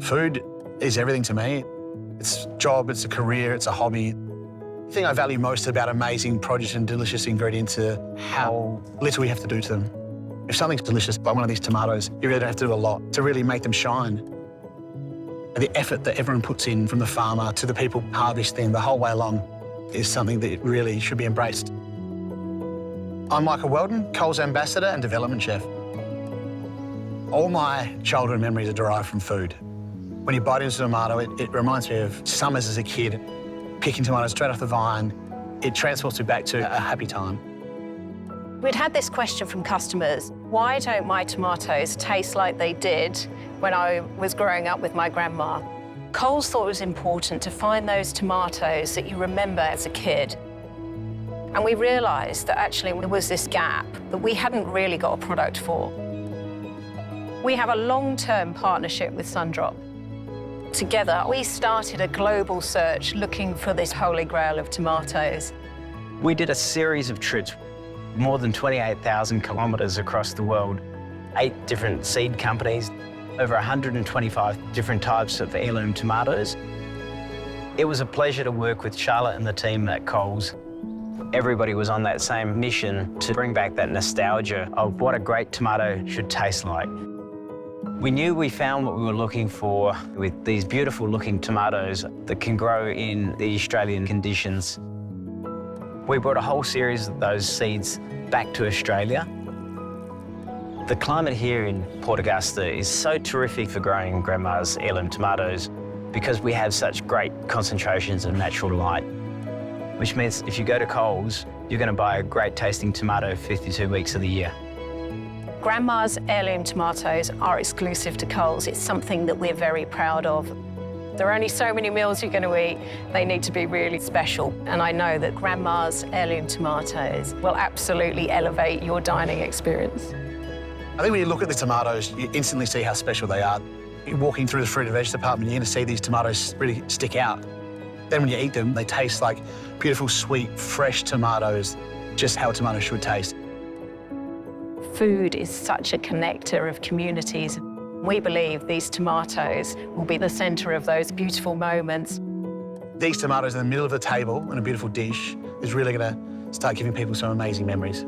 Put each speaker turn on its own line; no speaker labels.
Food is everything to me. It's a job, it's a career, it's a hobby. The thing I value most about amazing produce and delicious ingredients is how little we have to do to them. If something's delicious, like one of these tomatoes, you really don't have to do a lot to really make them shine. And the effort that everyone puts in, from the farmer to the people harvesting the whole way along, is something that really should be embraced. I'm Michael Weldon, Coles Ambassador and Development Chef. All my childhood memories are derived from food. When you bite into a tomato, it reminds me of summers as a kid, picking tomatoes straight off the vine. It transports me back to a happy time.
We'd had this question from customers: why don't my tomatoes taste like they did when I was growing up with my grandma? Coles thought it was important to find those tomatoes that you remember as a kid. And we realised that actually there was this gap that we hadn't really got a product for. We have a long-term partnership with Sundrop. Together, we started a global search looking for this holy grail of tomatoes.
We did a series of trips, more than 28,000 kilometres across the world, 8 different seed companies, over 125 different types of heirloom tomatoes. It was a pleasure to work with Charlotte and the team at Coles. Everybody was on that same mission to bring back that nostalgia of what a great tomato should taste like. We knew we found what we were looking for with these beautiful looking tomatoes that can grow in the Australian conditions. We brought a whole series of those seeds back to Australia. The climate here in Port Augusta is so terrific for growing Grandma's heirloom tomatoes because we have such great concentrations of natural light, which means if you go to Coles, you're going to buy a great tasting tomato 52 weeks of the year.
Grandma's heirloom tomatoes are exclusive to Coles. It's something that we're very proud of. There are only so many meals you're going to eat. They need to be really special. And I know that Grandma's heirloom tomatoes will absolutely elevate your dining experience.
I think when you look at the tomatoes, you instantly see how special they are. You're walking through the fruit and veg department, you're going to see these tomatoes really stick out. Then when you eat them, they taste like beautiful, sweet, fresh tomatoes, just how a tomato should taste.
Food is such a connector of communities. We believe these tomatoes will be the centre of those beautiful moments.
These tomatoes in the middle of the table in a beautiful dish is really going to start giving people some amazing memories.